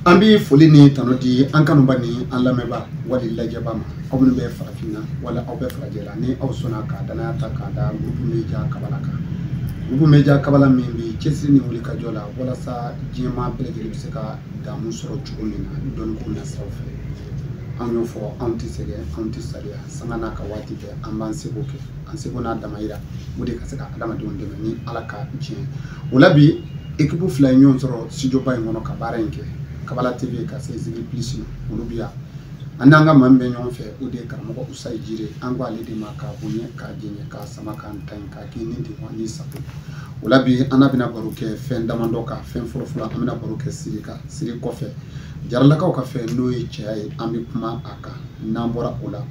Ambi folini tanodi ankanu bani an lameba wali lajaba ma aw minnu bɛ farafina wala aw bɛ farajɛla ni aw sɔnna ka danaya ta ka da groupe media kabala kan groupe media kabala min bi cɛsiri ni wuli ka jɔ la walasa diɲɛma bɛɛ lajɛlen bɛ se ka damu sɔrɔ cogo min na dɔnni ko nasiraw fɛ an y'o fɔ anw tɛ sɛgɛn anw tɛ sariya sanga n'a ka waati bɛɛ an b'an seko kɛ an seko n'a damayira o de ka se ka adamadenw dɛmɛ ni ala ka diɲɛ o la bi équipe fila ye ɲɔgɔn sɔrɔ studio ba in kɔnɔ ka baara in kɛ Kabala TV ka se Zigiri Plus olu bi yan an n'an ka maa min bɛ ɲɔgɔn fɛ o de ye karamɔgɔ Usayi Jire an ko ale de ma k'a bonya k'a jɛɲɛ k'a sama k'a ntaɲi k'a k'i ni degun ni sago o la bi an bɛna baro kɛ fɛn damadɔ kan fɛn fɔlɔfɔlɔ an bɛna baro kɛ siri kan siri kɔfɛ jaralakaw ka fɛn n'o ye cɛya ye an bɛ kuma a kan n'an bɔra o la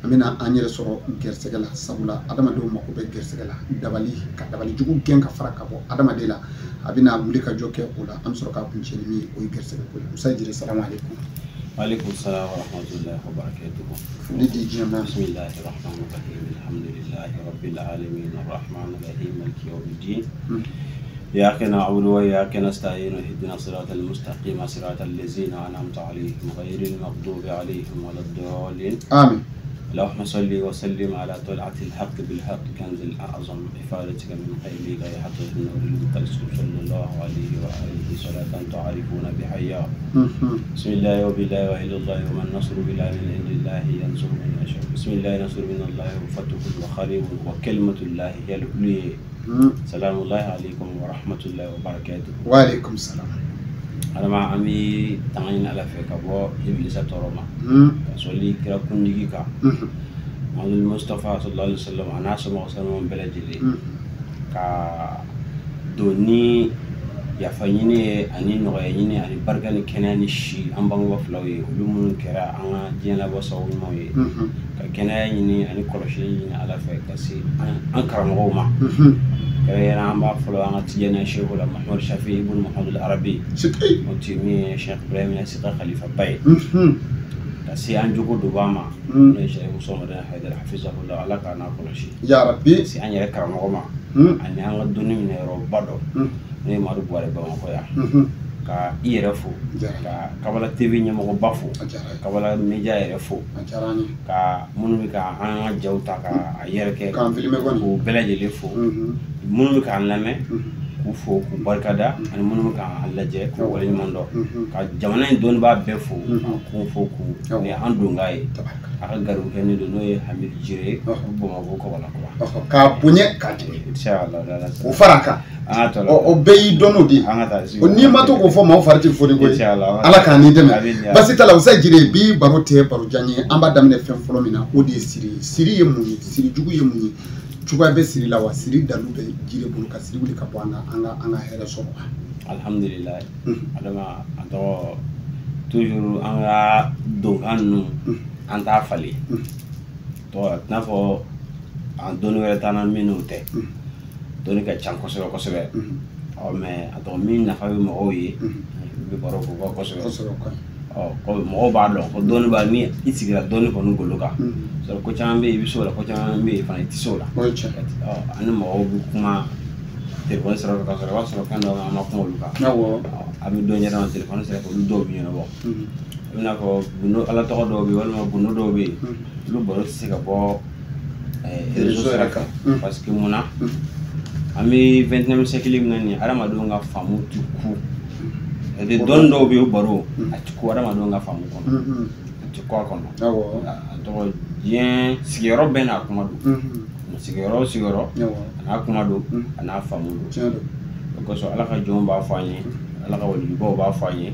an bɛna an yɛrɛ sɔrɔ gɛrɛsɛgɛ la sabula adamadenw mako bɛ gɛrɛsɛgɛ la dabali ka dabali jugu gɛn ka fara ka bɔ adamaden la a bɛna wuli ka jɔ kɛ o la an bɛ sɔrɔ k'a kuncɛ ni min ye o ye gɛrɛsɛgɛ ko ye Usayi Jire salamu aleykum. Waalaikum salam wa rahmatullahi wa barakatuh. Foli di diɲɛ ma. Bismillahir rahmanir rahim. Alhamdulillahi rabbil alamin arrahmanir rahim maliki yawmiddin. إياك نعبد وإياك نستعين اهدنا الصراط المستقيم صراط الذين أنعمت عليهم غير المغضوب عليهم ولا الضالين آمين. اللهم صل وسلم على طلعة الحق بالحق كنز الأعظم إفادتك من خير غير حتى النور المتلسم صلى الله عليه وآله صلاة تعرفون بحياه بسم الله وبالله وإلى الله وما النصر بالله من عند الله ينصر من يشاء بسم الله نصر من الله وفتح وخريب وكلمة الله هي العليا سلام الله عليكم ورحمة الله وبركاته. وعليكم السلام. أنا مع أمي تانين على فكرة بو إبليس تروما. سولي كرا كنديكي كا. محمد المصطفى صلى الله عليه وسلم أنا سمع سلام بلادي كا دوني يا فنيني أني نغيني أني برجاني كناني شيء أم بانغوا فلوي ولمن كرا أنا جينا بوساوي موي كناني أني كرشيني على فكرة سي أنكر مغوما كرا أم بافلو أنا تجينا شيخ ولا محمد شافعي بن محمد العربي وتيمي شيخ إبراهيم السيد خليفة باي سي أنجوكو دوباما شيخ مصطفى حيدر حفظه الله على كنا كرشي يا ربي سي أني ركر مغوما أني أنا دوني من يروبادو ne maru boare ba ko ya ka irefo ka Kabala TV nyamo bafo Kabala media irefo ka munu ka an jawta ka ayerke ka filme ko belaje lefo munu ka lame ku fo ku barkada an munu ka laje ko wala mondo ka jamana don ba befo ko fo ku ne ando ngai aka garu ken do noy Hamid Jire bo ma ko wala ko ka bunye ka inshallah o faraka o beyi dono di o ni ma to ko fo ma farati fo de ko ala ka ni dɛmɛ basi tala Usayi Jire bi baro tɛ baro janye an ba daminɛ fɛn fɔlɔ min na o de ye siri ye mun ye siri jugu ye mun ye cogoya bɛ siri la wa siri dalu bɛ Jire bolo ka siri wuli ka bɔ an ka hɛrɛ sɔrɔ wa alhamdulillah adama ato toujours an ka donkan nu an t'a falen to n'a fɔ an doni wɛrɛ t'an na minnu tɛ doni ka ca kosɛbɛ kosɛbɛ mais a tɔgɔ min nafa bɛ mɔgɔw ye bɛ baro k'o kan kosɛbɛ ko mɔgɔw b'a dɔn ko dɔnni b'a ni i sigira dɔnni kɔni golo kan sɔrɔ ko caman bɛ yen i bɛ se o la ko caman bɛ yen fana i tɛ se o la ani mɔgɔw bɛ kuma telefɔni sira fɛ ka sɔrɔ i b'a sɔrɔ fɛn dɔw an ma kuma olu kan a bɛ dɔn ɲɛna telefɔni sira fɛ olu dɔw bɛ ɲɛnabɔ i n'a fɔ gundo ala tɔgɔ dɔw bɛ yen walima gundo dɔw bɛ yen olu baro tɛ se ka bɔ réseau sira kan parce que mun na an bɛ 21e siècle min na nin adamadenw ka faamu tɛ ku de dɔn dɔw bɛ yen o baro a tɛ ku adamadenw ka faamu kɔnɔ a tɛ ku a kɔnɔ a tɔgɔ diɲɛ sigiyɔrɔ bɛɛ n'a kuma don sigiyɔrɔ o sigiyɔrɔ a n'a kuma don a n'a faamu don o kosɔn ala ka jɔnw b'a fɔ an ye ala ka walijubaw b'a fɔ an ye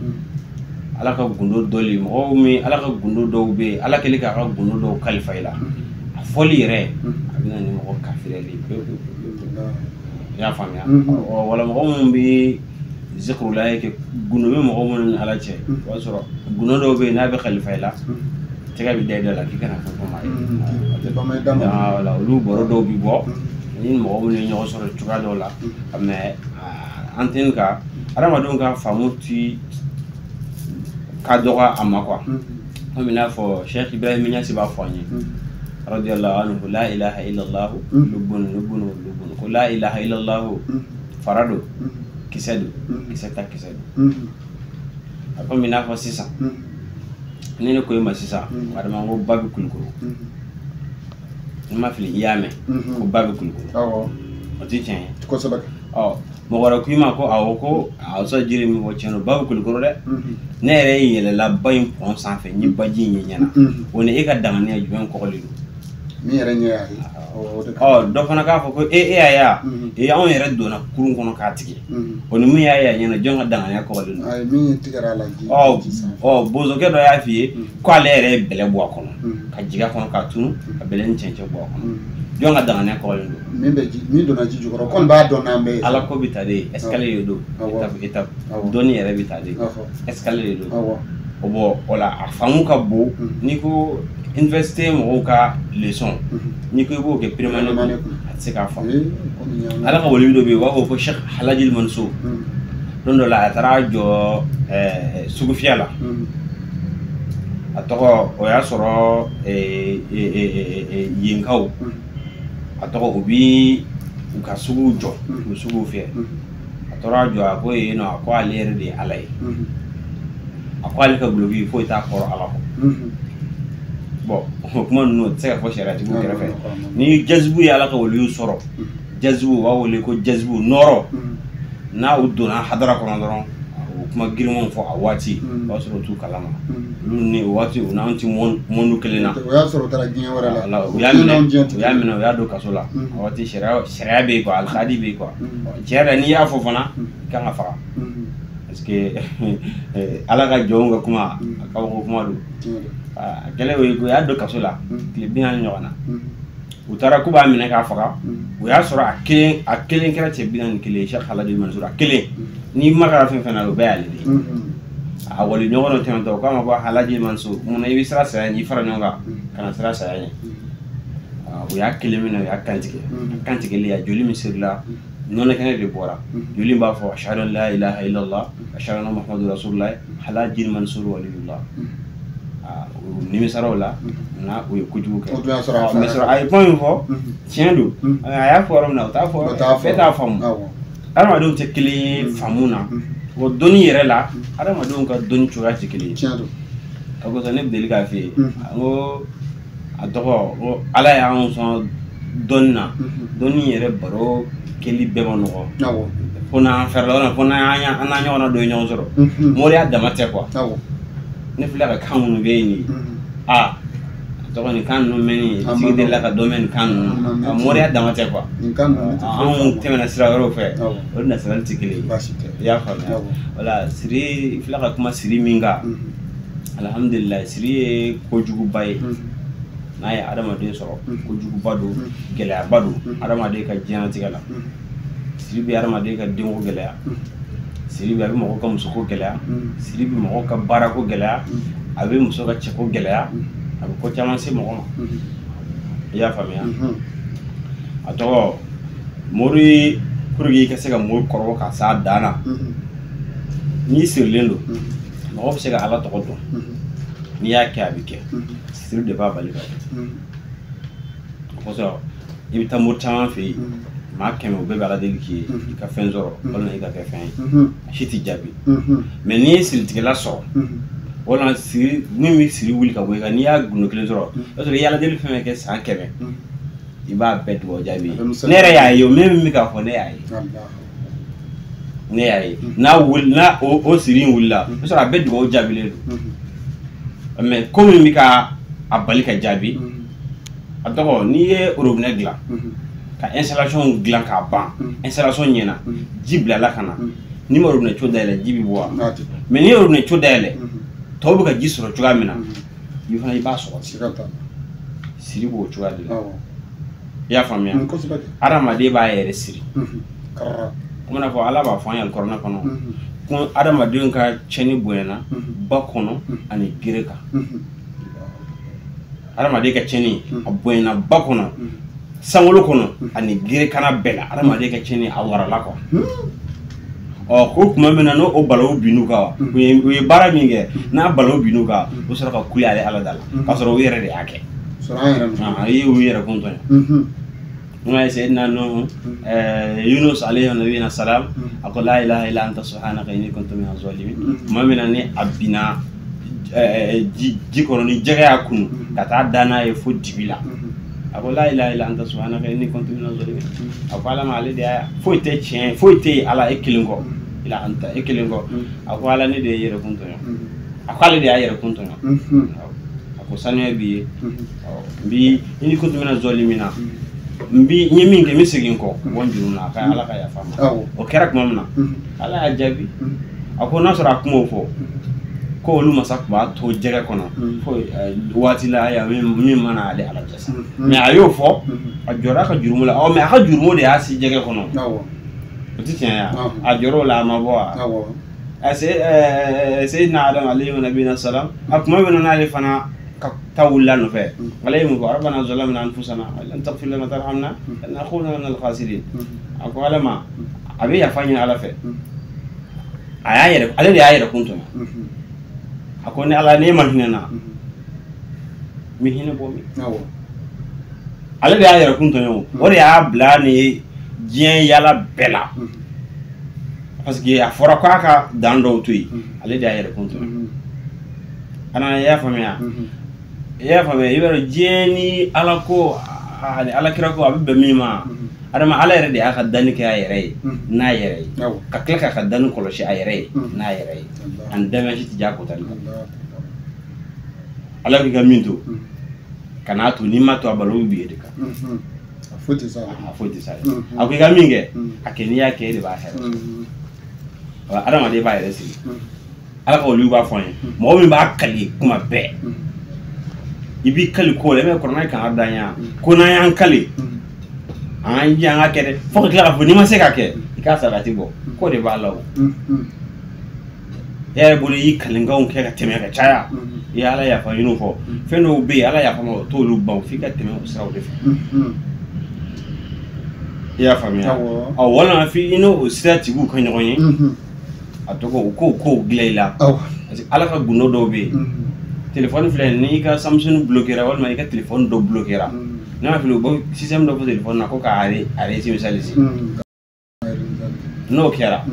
ala ka gundo dɔli mɔgɔw min ala ka gundo dɔw bɛ yen ala kɛlen k'a ka gundo dɔw kalifa i la a fɔli yɛrɛ a bɛ na ni mɔgɔ kafirɛli i y'a faamuya wala mɔgɔ minnu bɛ zikrulahi kɛ gundo bɛ mɔgɔ minnu ni ala cɛ o b'a sɔrɔ gundo dɔw bɛ yen n'a bɛ kalifa i la tɛgɛ bɛ da i da la k'i kana fɛn fɔ maa ye wala olu baro dɔw bɛ bɔ ni mɔgɔ minnu ye ɲɔgɔn sɔrɔ cogoya dɔw la mais an tɛ ka adamadenw ka faamu ti ka dɔgɔ a ma quoi komi i n'a fɔ Cheikh Ibrahim Niasse b'a fɔ an ye radiyallahu anhu la ilaha illallah lubun ko la ilaha illallah farado kisɛ do kisɛ ta kisɛ do ako mi na fo sisan ne ko ma sisan adama ngo babi kulukuru ma fili yame ko babi kulukuru awo o ti chen ko sabaka mo wara ku ma ko awo ko aw so jiri mi wo cheno babi kulukuru de ne re yele la bayin pon san fe ni baji ni nyana woni e ka dangane juwen ko lidu mi yere nya do fana ka fo ko ya on yere do na kurun kono ka tigi woni mi ya nyana jonga dangane ko lidu ay mi tigara la ji bozo ke do ya fi ko ale re bele bo kono ka jiga kono ka tunu ka bele nchenche bo kono jonga dangane ko lidu mi do na ji jukoro kon ba do na me ala ko bitade escalier do étape doni yere bitade escalier do obo ola afamu ka bo niko université mo ka leçon niko bo ke permanent atse ka fa ala ka woli do be wa ko Cheikh Halajil Mansour don do la tara jo sugu fiala atoko o ya soro yinkaw atoko obi ka sugu jo sugu fie atora jo ako no ako alere de alai akwali ka blogi fo ita koro ala ko bon kuma no tsaka fo shara ti bu kerafe ni jazbu ya ala ka woli soro jazbu wa woli ko jazbu noro na uduna hadara ko ndoro kuma girmon fo awati wa soro tu kalama lunni wati una anti monu kelena ya soro tara ginya wala la ya mina ya do kasola awati shara be ko al khadi be ko jera ni ya fo fana kan afa parce que ala ka jonga kuma ka ko kuma do kele we ko ya do kasola ti bien nyona utara ku ba mina ka faga o ya soro akelen kera che bien kele Cheikh Halajil Mansour akelen ni magara fen fena lo bayali di a wali nyono tento ko ma ko Halajil Mansour mun yi sira sa ni fara nyonga kana sira sa ni o ya kelen mina ya kantike le ya joli mi sirla non kene de bora joli ba fo ashhadu an la ilaha illa allah ashhadu anna muhammadur rasulullah Halajil Mansour waliyullah ni mi sarola na o kuju ke mi soro ay point fo tiendo aya forum na ta fo beta fam ara do te kili famuna wo doni yere la ara ma do ka doni chura te kili tiendo ago tane deli ka fi ngo adoko ala ya on son donna doni yere baro kili be mo no awo fona ferla fona anya ananya ona do nyon zoro mori adamate quoi awo ne fila ka kanu be ni to ni kanu meni ti de la ka domaine kanu mori adamate quoi an temena sira ro fe o na sira tikile ya fa wala siri fila ka kuma siri minga alhamdulillah siri ko jugu bay na ya adama de soro ko jugu badu gele badu adama de ka jina tigala siri bi adama de ka dingo gele siri bi abi mo ko muso ko gele siri bi mo ka bara ko gele abi muso ka cheko gele abi ko chama se mo ma ya famia ato mori kurgi ka se ga mo korwo ka sa dana ni sirlendo mo se ga ala to ko ni ya ke abike siri de baba le ko so ibi tamur chama fi ma keme o bebe ala deli ki ka fenzoro wala ika ka fen shiti jabi mais ni sil tigela so wala siri mi siri wuli ka boy ka ni ya guno kelen zoro so yala deli feme ke san keme iba bet wo jabi nere ya yo meme mi ka fo ne ya ne ya na wul na o siri wulla so ra bet wo jabi le mais comme mi ka abali ka jabi atoko ni e robine gla ka installation glan ka ban installation nyena jibla la kana numéro ne chodale jibi bo mais ni ne chodale to bu ka jisro chuga mina yu fana iba so sikata siri bo chuga de ya famia arama de ba yere siri karra kuma na fo ala ba fanya corona kono kun adama de ka cheni buena ba kono ani gireka adama de ka cheni buena ba kono sangolo kono ani gire kana bela adama de ka cheni awara la ko ko kuma mena no o balaw binuka we bara minge na balaw binuka o sura ka kuli ale ala dala ka sura were de yake sura yere yi were kon to ما سيدنا نوح يونس عليه النبي السلام أقول لا إله إلا أنت سبحانك إني كنت من الظالمين ما من أني أبنا جيكوني جاي أكون كتعدنا يفوت جبلا أقول لا إله إلا أنت سبحانك إني كنت من الظالمين أقول ما عليه ده فوتة شيء فوتة على إكلينغو إلى أنت إكلينغو أقول على ندي يركون تاني أقول على ده يركون تاني أقول سنة بي إني كنت من الظالمين mbi nyemi nge misigi ko wonjuru na ka ala ka ya fama o kerak mamna ala ajabi ako nasara kuma fo ko lu masak ba to jere kono fo wati la ya mi mana ale ala jasa me ayo fo ajora ka jurumula o me aka jurumo de asi jere kono otitien ya ajoro la mabwa sayyidina adam alayhi nabiyina salam akuma bena na le fana تولى نفع عليهم ربنا ظلمنا أنفسنا لن تغفر لنا ترحمنا لنكون من الخاسرين أقول ما أبي يفعلني على فعل على اللي كنتم أقول على نيمان هنا مهنا بومي على اللي كنتم وريا بلاني جين يلا بلا parce que afora kwa ka dando tui ale da yere kuntu ana ya famia ya famia ibero jeni alako ala kirako abbe mima adama ala yere de aka dani ka yere na yere ka klaka ka dani koloshi ayere na yere an dama shi tijako tan ala ga minto kana to ni mato abalo bi edeka afoti sa akuga minge akeni yake de ba hero adama de ba yere si ala ko lu ba fon mo mi ba kali kuma be ibi kali ko le me ko na kan adanya ko na yan kali an yanga kede fo ko la fo ni ma se ka ke ka sa lati bo ko de ba lawo ya bole yi kalinga on ke ka teme ka chaya ya ala ya fa yino fo fe no be ala ya fa mo to lu ba fi ka teme o sa o de ya famia o wala fi ino o sira tigu kan nyoyin atoko ko glela ala ka guno do be téléphone fle ni ka Samsung bloquera wala mai ka téléphone do bloquera na fi lo bo système do téléphone na ko ka are si misalisi no kera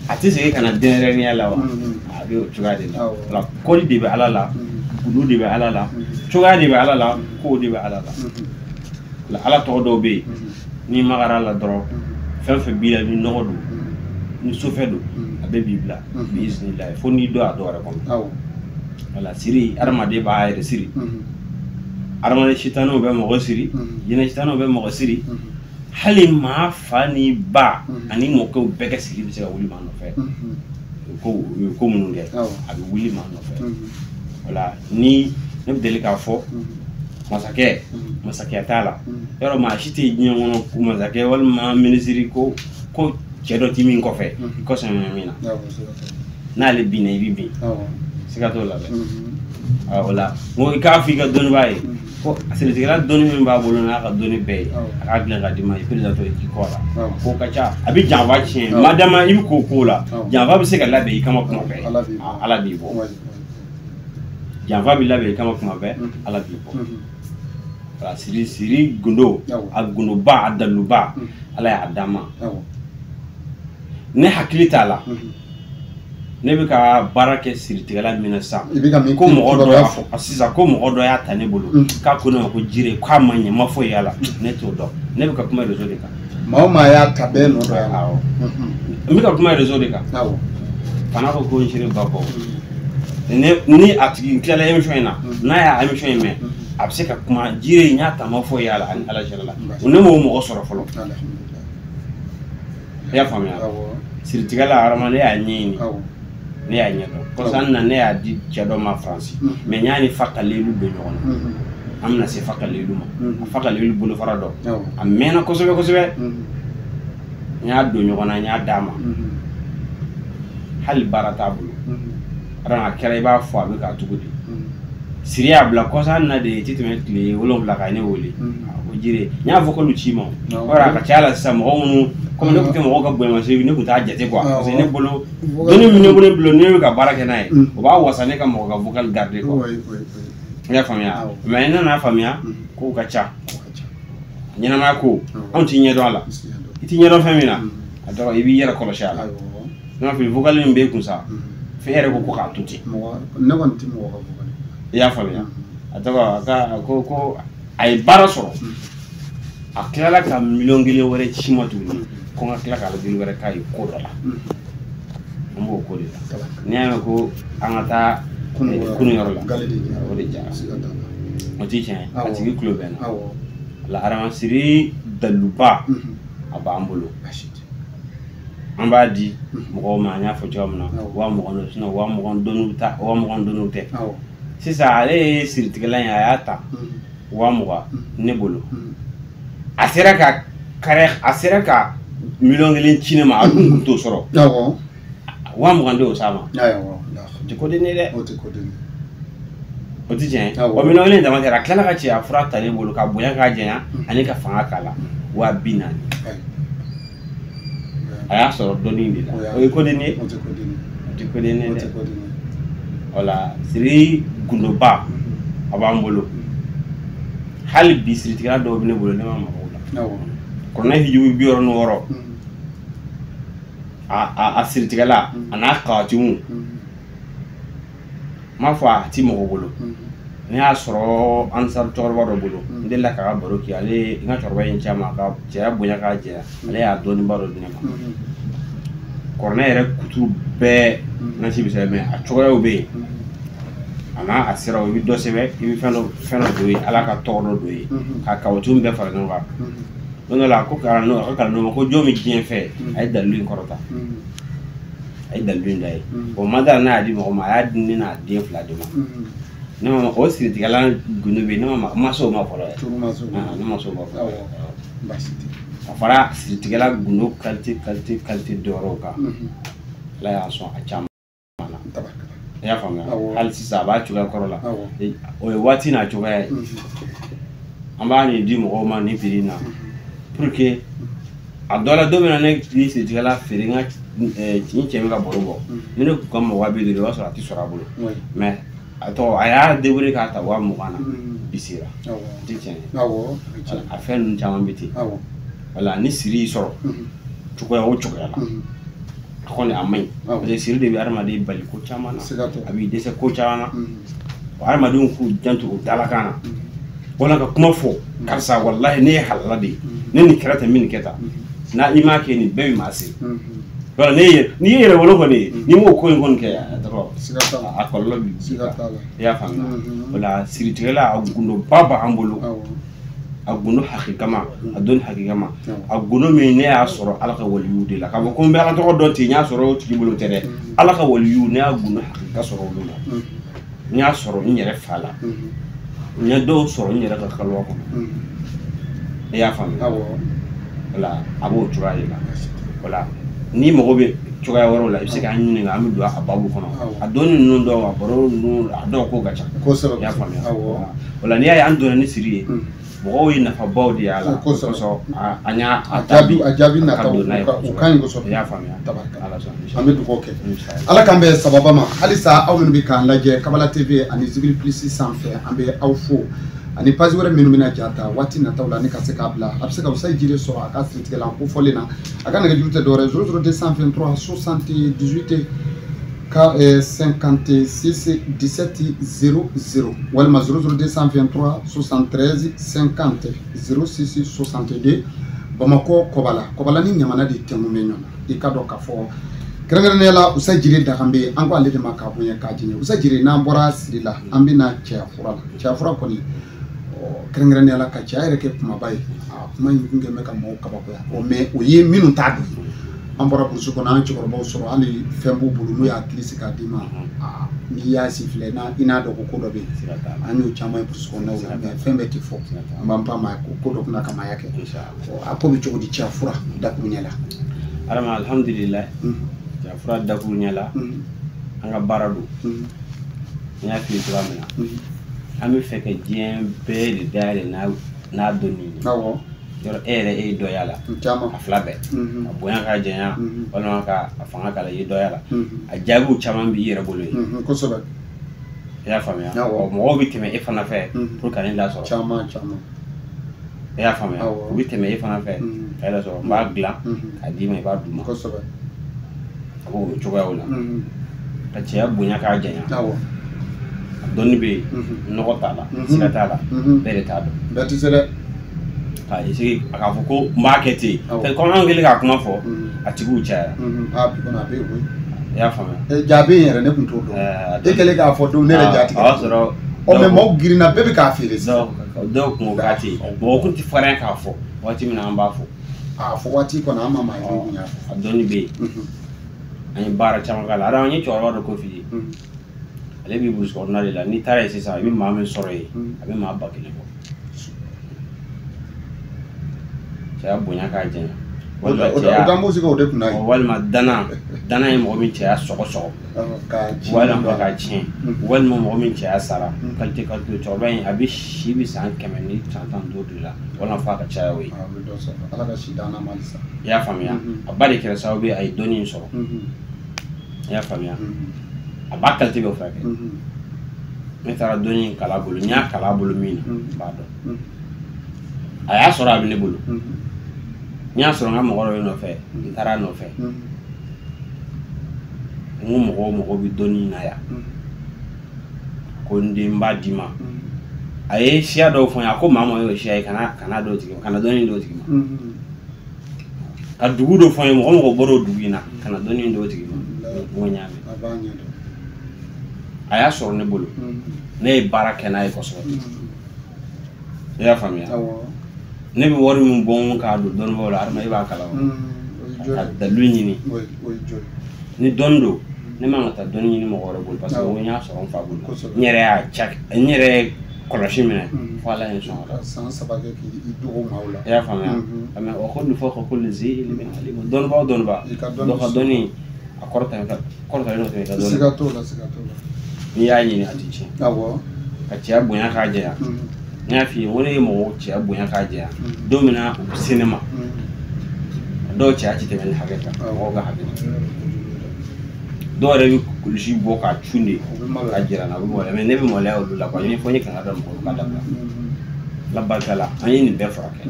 ati se kana denere ni ala wa abi o chuga de la ko di be ala la guno de be ala la chuga de be ala la ko de be ala la ala to do be ni magara la dro fe bi la ni no do ni sofedo abe bibla bi iznillah fo ni do adore ko wala siri armade ba ayre siri armade shitano be mo siri yina shitano be mo siri hali ma fani ba ani mo ko be ka siri be se wuli ma no fe ko munu nge abi wuli ma no fe wala ni ne dele ka fo masake atala yoro ma shite nyono ko masake wal ma ministry ko kedo timi ko fe ko sen mina na le bine bibi sikato la be wala mo ka fi ga don baye ko asile tigala don mi ba bolo na ka don be aka glen ga dima president ki ko la ko kacha abi janva chi madama ibi ko la janva bi se ga la be kama kuma be ala bi bo janva bi la be kama kuma be ala bi bo wala siri gundo agundo ba adalu ba ala ya adama ne hakili tala ne be ka barake siri tigala minasa ko mo odo ya fo asisa ko mo odo ya tane bolo ka ko na ko jire kwa manye mafo yala ne to do ne be ka kuma rezo de ka ma ya tabe no do ya mi ka kuma rezo de ka pana ko ko jire babo ni atigi kala emission na ya emission me abse ka kuma jire nya ta mafo yala an ala jalla ne mo soro folo ya famia siri tigala aramane ya nyini ne ya nyedo ko sanna ne ya di cedo ma France me nyani fakalelu be nyono amna se fakalelu ma fakalelu bulu farado amena ko sobe nya do nyona nya dama hal barata bulu rana kere ba fo abi ka tugudi Syria bla ko sanna de titmet le wolom la ka ne woli ko jire nya fo ko lu chimo ora ka chala sam wonu comme ne ko ke mo ga boyma se ne ko ta jate quoi parce que ne bolo doni mi ne bolo ne ka baraka nay o ba wasane ka mo ga vocal garder quoi ya famia mais na famia ko ka cha ɲɛnamaya ko anw ti ɲɛdɔn a la i ti ɲɛdɔn fɛn min na a dɔrɔn i b'i yɛrɛ kɔlɔsi a la n'a fili vocal min b'e kun sa f'e yɛrɛ ko k'a to ten ne kɔni ti mɔgɔ ka vocal i y'a faamuya a tɔgɔ ko a ye baara sɔrɔ a tilala ka miliyɔn 1 wɛrɛ ci ma tuguni ko n ka tila k'ala joli wɛrɛ k'a ye ko dɔ la an b'o ko de la n'i y'a mɛn ko an ka taa kunuyɔrɔ la o de diyara o ti tiɲɛ a tigi tulo bɛ n na la hadamasiri daluba a b'an bolo an b'a di mɔgɔw ma an y'a fɔ cogoya min na 20 dɔnniw tɛ sisan ale ye siritigɛla in a y'a ta 20 ne bolo a sera ka miliyɔn 1 ci ne ma a dun kun t'o sɔrɔ 20 de y'o s'a ma o tɛ ko di ne dɛ o tɛ tiɲɛ wa miliyɔn 1 dama tɛ a tilala ka cɛ a fura ta ne bolo ka bonya k'a janya ani ka fanga k'a la 40,000 a y'a sɔrɔ dɔnni de la o ye ko di ne o tɛ ko di ne dɛ wala siri gundoba a b'an bolo hali bi siritigɛla dɔw bɛ ne bolo ne ma mago la kɔrɔnɛ hijugu 66 a siritigɛla a n'a kawatimu m'a fɔ a ti mɔgɔ bolo ne y'a sɔrɔ ansar cɛkɔrɔba dɔ bolo n delila k'a ka baro kɛ ale n ka cɛkɔrɔba in caman ka cɛya bonya k'a jɛya ale y'a dɔɔniba dɔ di ne ma kɔrɔnɛ yɛrɛ kutu bɛɛ nasi bɛ sɛbɛn a cogoyaw bɛ yen a n'a a siraw i bɛ dɔ sɛbɛn i bɛ fɛn dɔ don ye ala ka tɔgɔ dɔ don ye ka kawatimu bɛɛ fara ɲɔgɔn kan don dɔ la ko kalandenw a ka kalandenw ma ko jɔn bɛ diɲɛ fɛ a ye dalilu in kɔrɔta a ye dalilu in da ye o ma da n'a y'a di mɔgɔ ma a y'a di ne n'a den 2 de ma ne ma o siritigɛla gundo bɛ yen ne ma s'o ma fɔlɔ yɛrɛ ne ma s'o ma fɔlɔ ka fara siritigɛla gundo qualité dɔ wɛrɛw kan ala y'a sɔn a caman na i y'a faamuya hali sisan a b'a cogoya kɔrɔ la o ye waati n'a cogoya ye an b'a nin di mɔgɔw ma nin prix na pour que a dɔ la don min na ne ni siritigɛla feere n ka cɛ bɛ ka baro bɔ ni ne kun ka mɔgɔ 50 i b'a sɔrɔ a tɛ sɔrɔ a bolo mais a tɔgɔ a y'a débrouiller k'a ta 20 na bi sera tɛ tiɲɛ a fɛn ninnu caman bɛ ten wala ni siri y'i sɔrɔ cogoya o cogoya la a kɔni a man ɲi parce que siri de bɛ adamaden bali ko caman na a b'i dɛsɛ ko caman na adamadenw k'u janto o dalakan na wala ka kuma fɔ karisa walahi ne ye halala de ye ne nin kɛra tan min nin kɛ tan n'a i m'a kɛ nin bɛɛ bɛ maa se wala n'i ye yɛrɛ wolo kɔni n'i m'o ko in kɔni kɛ a kɔlɔlɔ b'i kan i y'a faamuya wala siritigɛla a gundoba b'an bolo a gundo hakikama a dɔnni hakikama a gundo min ne y'a sɔrɔ ala ka waliyu de la k'a fɔ ko n bɛ ala tɔgɔ dɔn ten n y'a sɔrɔ o tigi bolo tɛ dɛ ala ka waliyu ne y'a gundo hakika sɔrɔ olu la n y'a sɔrɔ n yɛrɛ fa la n ye dɔw sɔrɔ n yɛrɛ ka kaliwa kɔnɔ i y'a faamuya wala a b'o cogoya de la wala ni mago bɛ cogoya wɛrɛw la i bɛ se k'an ɲininka an bɛ don a babu kɔnɔ a dɔnni ninnu dɔw a baro ninnu a dɔw ko ka ca i y'a faamuya wala n'i y'a ye an donna ni siri ye mɔgɔw ye nafabaw de y'a la kosɔn an y'a jaabi nata o ka ɲi kosɔbɛ i y'a faamuya an bɛ dugawu kɛ ala k'an bɛ sababa ma halisa aw minnu bɛ k'an lajɛ Kabala TV ani Zigiri Plus sanfɛ an bɛ aw fo ani page wɛrɛ minnu bɛna ja ta waati nataw la ni ka se k'a bila a bɛ se ka Usayi Jire sɔrɔ a ka siritigɛla ko fɔlen na a ka nɛgɛjuru tɛ dɔwɛrɛ 00223 78 56 17 00 walima 00223 73 50 06 62 Bamakɔ Kɔbala ni Ɲamana de tɛmɛ ɲɔgɔn i ka dɔn k'a fɔ kɛrɛnkɛrɛnnenya la Usayi Jire Dakanbe an ko ale de ma k'a bonya k'a jɛɲɛ Usayi Jire n'an bɔra siri la an bɛna cɛya fura la cɛya fura kɔni kɛrɛnkɛrɛnnenya la ka cɛya yɛrɛ kɛ kumaba ye a kuma in kun kɛ bɛ ka mɔgɔw kabakoya mais o ye minnu t'a dɔn an bɔra burusi kɔnɔ an cɛkɔrɔbaw sɔrɔ hali fɛn b'u bolo n'u y'a kilisi k'a d'i ma n'i y'a si filɛ i n'a dɔn ko dɔ bɛ yen an y'o caman ye burusi kɔnɔnaw la mais fɛn bɛɛ tɛ fɔ an b'an pan maa ko dɔ kunna ka maaya kɛ a ko bɛ cogo di cɛya fura dakuru ɲɛ la adama alhamdulillah cɛya fura dakuru ɲɛ la an ka baara don n y'a fili cogoya min na an bɛ fɛ ka diɲɛ bɛɛ de dayɛlɛ n'a dɔnni ye yɔrɔ e yɛrɛ e ye dɔ y'a la a fila bɛɛ a bonya ka janya walima ka a fanga k'a la i ye dɔ y'a la a jaabiw caman b'i yɛrɛ bolo ye kosɛbɛ i y'a faamuya mɔgɔw bɛ tɛmɛ e fana fɛ pour que ne lasɔrɔ i y'a faamuya u bɛ tɛmɛ e fana fɛ ka yɛlɛ sɔrɔ n b'a dilan k'a d'i ma i b'a d'u ma a b'o cogoyaw la ka cɛya bonya k'a janya dɔnni bɛ yen nɔgɔ t'a la siga t'a la bɛɛ de t'a dɔn bɛɛ tɛ se dɛ k'a essayer a k'a fɔ ko n b'a kɛ ten comme an kɛlen k'a kuma fɔ a tigiw cayara bi kɔni a bɛ yen i y'a faamuya jaabi in yɛrɛ ne tun t'o dɔn e kɛlen k'a fɔ don ne yɛrɛ jaatigɛ o y'a sɔrɔ mɛ maaw girinna bɛɛ bɛ k'a feere sisan dɔw kun k'a ten mɔgɔ kun tɛ farinya k'a fɔ waati min na an b'a fɔ a fɔ waati kɔnɔ an ma maa ye bonya a dɔnni bɛ yen an ye baara caman k'a la an ye cɛkɔrɔba dɔ ko f'i ye ale b'i burusi kɔnɔna de la n'i taara yen sisan i bɛ maa min sɔrɔ yen a bɛ maa 1000 bɔ cɛya bonya k'a janya walima dana ye mɔgɔ min cɛya sɔgɔ walima k'a tiɲɛ walima mɔgɔ min cɛya sara qualité cɛkɔrɔba in a bɛ si bɛ san 100 ni san 15 de la walima f'a ka caya o ye i y'a faamuya a ba de kɛra sababu ye a ye dɔnni in sɔrɔ i y'a faamuya a ba qualité bɛ furakɛ ne taara dɔnni in kala bolo n y'a kala bolo min na n b'a dɔn a y'a sɔrɔ a bɛ ne bolo n y'a sɔrɔ n ka mɔgɔ dɔ nɔfɛ n taara a nɔfɛ n ko mɔgɔw bɛ dɔnni in na yan ko n den b'a d'i ma a ye siya dɔw fɔ n ye a ko maa ma y'o siya ye kana dɔw tigi ma kana dɔnni dɔw tigi ma ka dugu dɔ fɔ n ye mɔgɔ bɔra o dugu in na kana dɔnni dɔw tigi ma n ko n y'a mɛn a y'a sɔrɔ ne bolo ne ye baara kɛ n'a ye kosɛbɛ i y'a faamuya ne bɛ wari min bɔ k'a don dɔnnibaw la adama i b'a kalama ka dalu ɲini ni dɔnni don ne man ka taa dɔnni ɲini mɔgɔ wɛrɛ bolo parce que n y'a sɔrɔ n fa bolo n yɛrɛ y'a kɔlɔsi minɛ fo ala ye sɔn a la san 3 kɛ k'i dogo maaw la i y'a faamuya mais o ko fɔ ko lezi dɔnnibaw dɔnniba dɔ ka dɔnni a kɔrɔtalen n'o tɛ i ka dɔnni siga t'o la n'i y'a ɲini a tɛ tiɲɛ ka cɛya bonya k'a janya n y'a f'i ye ko ne ye mɔgɔ cɛya bonya k'a janya don min na u bɛ se ne ma dɔw cɛya tɛ tɛmɛ ni hakɛ kan mɔgɔw ka hakɛ dɔw yɛrɛ bɛ kulusi bɔ k'a cun de ka jira n na a bɛ maloya mais ne bɛ maloya olu la quoi ni fɔ n ye kanga da mɔgɔw ka dabila ala barika la an ye nin bɛɛ furakɛ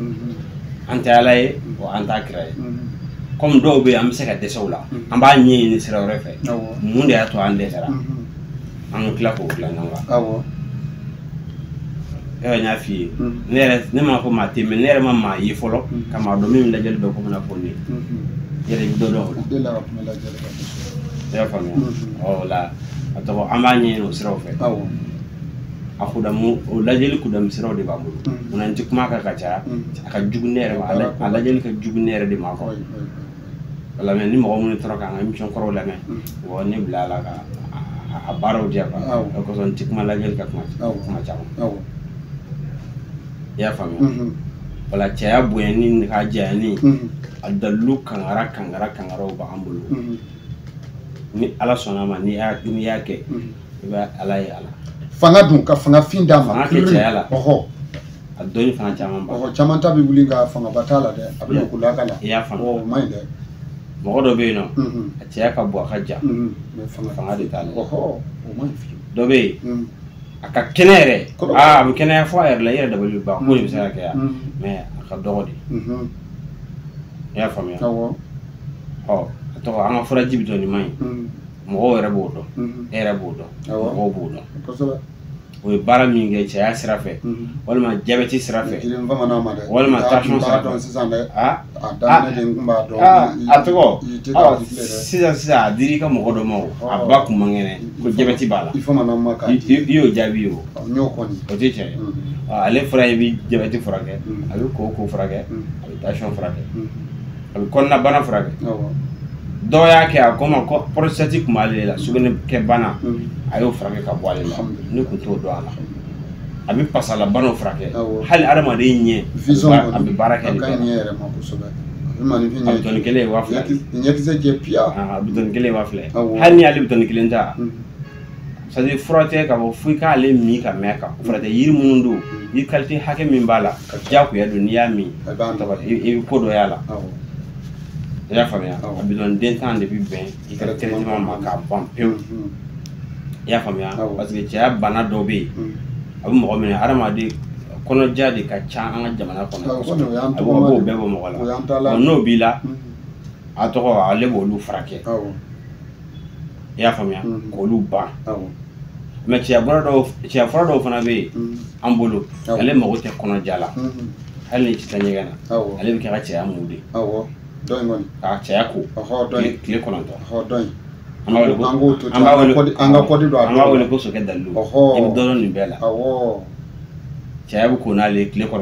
an tɛ ala ye wa an t'a kira ye comme dɔw bɛ yen an bɛ se ka dɛsɛ o la an b'a ɲɛɲini sira wɛrɛ fɛ mun de y'a to an dɛsɛra an ka tila k'o dilan ɲɔgɔn kan n y'a f'i ye ne m'a fɔ maa tɛ mais ne yɛrɛ ma maa ye fɔlɔ ka maa dɔn min lajɛli bɛ ko bɛna fɔ ne ye yɛrɛ i bɛ dɔ dɔn o la i y'a faamuya o la a tɔgɔ an b'a ɲɛɲini o siraw fɛ a kudamu o lajɛli kudamu siraw de b'an bolo munna n tɛ kuma kan ka caya a ka jugu ne yɛrɛ ma a lajɛli ka jugu ne yɛrɛ de ma kɔ wala mais ni mɔgɔ minnu tora k'an ka émission kɔrɔw lamɛn wa ne bila a la ka a baaraw diya quoi o kosɔn n tɛ kuma lajɛli ka kuma caman i y'a faamuya wala cɛya bonyani k'a janyani a dalilu kangaraw b'an bolo ni ala sɔnna ma n'i y'a kɛ i bɛ ala ye ala fanga dun ka fanga fin d'a ma fanga kɛ cɛya la a dɔnni fana caman b'a caman ta bɛ wuli ka fangaba t'a la dɛ a bɛ nugu laka la i y'a faamuya o man ɲi dɛ mɔgɔ dɔ bɛ yen nɔ a cɛya ka bon a ka jan fanga de t'ale o man ɲi fiyewu dɔ bɛ yen a ka kɛnɛ yɛrɛ a bɛ kɛnɛya fɔ a yɛrɛ la i yɛrɛ dabali bɛ ban ko de bɛ se ka kɛ yan mais a ka dɔgɔ de i y'a faamuya a tɔgɔ an ka furaji bɛ dɔn nin man ɲi mɔgɔw yɛrɛ b'o dɔn e yɛrɛ b'o dɔn mɔgɔw b'o dɔn o ye baara min kɛ cɛya sira fɛ walima jabɛti sira fɛ walima tension sira fɛ a tɔgɔ sisan a diri ka mɔgɔ dɔ ma o a ba kun man kɛnɛ ko jabɛti b'a la i y'o jaabi o o tɛ tiɲɛ ye ale fura in bɛ jabɛti furakɛ a bɛ koko furakɛ a bɛ tension furakɛ a bɛ kɔnɔna bana furakɛ dɔw y'a kɛ a ko n ma ko prostate tun b'ale la sugunɛkɛ bana a y'o furakɛ ka bɔ ale la ne tun t'o dɔn a la a bɛ pasalabanaw furakɛ hali adamaden ɲɛ a bɛ baara kɛ nin bɛɛ la a bitɔni kelen ye 2000 a bitɔni kelen ye 2000 hali ni ale bitɔni kelen ta c'est à dire fura tɛ k'a fɔ fo i k'ale min ka mɛn kan fura tɛ yiri minnu don yiri qualité hakɛ min b'a la diyagoya don n'i y'a min i bɛ ko dɔ y'a la i y'a faamuya a bitɔni den 10 de bɛ bɛn i ka traitement ma k'a ban pewu i y'a faamuya parce que cɛya bana dɔ bɛ yen a bɛ mɔgɔ minɛ adamaden kɔnɔja de ka ca an ka jamana kɔnɔ a b'o bɛɛ bɔ mɔgɔ la n'o b'i la a tɔgɔ ale b'olu furakɛ i y'a faamuya k'olu ban mais cɛya fura dɔw fana bɛ yen an bolo ale mago tɛ kɔnɔja la hali ni ci ta ɲɛgɛn na ale bɛ kɛ ka cɛya mun de ka cɛya ko tile 9 an b'a wele ko sokɛ dalilu i bɛ dɔn nin bɛɛ la cɛya bɛ ko n'ale tile 9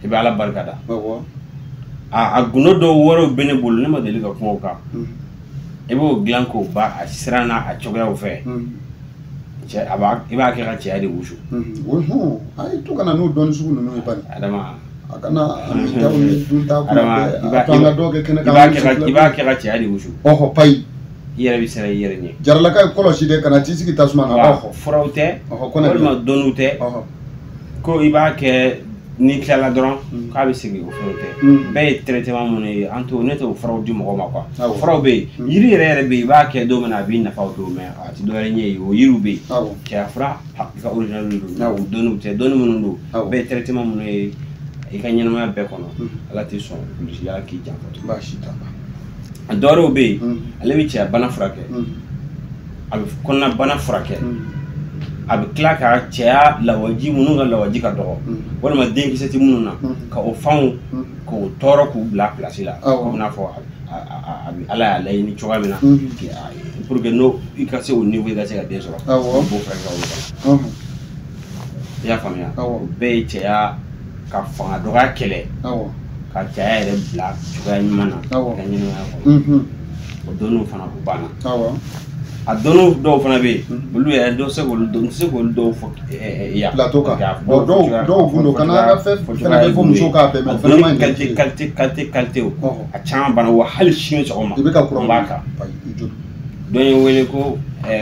i bɛ ala barika da a gundo dɔw wɛrɛw bɛ ne bolo ne ma deli ka kuma o kan i b'o dilan k'o ban a siran n'a a cogoyaw fɛ i b'a kɛ ka cɛya de wusu ayi to kana n'o dɔnni sugu ninnu ye bani adama a kana amintaw ni dunta kuma bɛɛ a to an ka dɔ kɛ kɛnɛ kan i b'a kɛ ka cɛya de wusu payi i yɛrɛ bɛ siran i yɛrɛ ɲɛ jaralaka ye kɔlɔsi de kana t'i sigi tasuma na furaw tɛ walima dɔnniw tɛ ko i b'a kɛ ni tilala dɔrɔn k'a bɛ segin o fɛnw tɛ bɛɛ ye traitement minnu ye ne t'o furaw di mɔgɔw ma quoi furaw bɛ yen yiri yɛrɛ bɛ yen i b'a kɛ don min na a b'i nafa o don mais a tɛ dɔwɛrɛ ɲɛ ye o yiriw bɛ yen cɛya fura i ka original don dɔnniw tɛ dɔnni minnu don bɛɛ ye traitement minnu ye i ka ɲɛnamaya bɛɛ kɔnɔ ala tɛ sɔn kulusi ala k'i janfa baasi t'a la a dɔwɛrɛw bɛ yen ale bɛ cɛya bana furakɛ a bɛ kɔnɔna bana furakɛ a bɛ tila ka cɛya lawaji minnu ka lawaji ka dɔgɔ walima denkisɛ tɛ minnu na ka o fanw k'o tɔɔrɔ k'u bila place la komi n'a fɔ ala y'a laɲini cogoya min na pour que n'o i ka se o niveau i ka se ka den sɔrɔ o b'o furakɛ o kan i y'a faamuya o bɛɛ ye cɛya ka fanga dɔgɔya kɛlɛ ka cɛya yɛrɛ bila cogoya ɲuman na ka ɲɛnamaya kɔnɔ o dɔnniw fana o banna a dɔnniw dɔw fana bɛ yen olu yɛrɛ dɔ se k'olu dɔw fɔ yan plateau kan dɔw gundo kana ka fɛn fɛnɛ fɔ musow k'a bɛɛ mais vraiment qualité a caman banna wa hali sini sɔgɔma i bɛ ka kuran b'a kan dɔ ye wele ko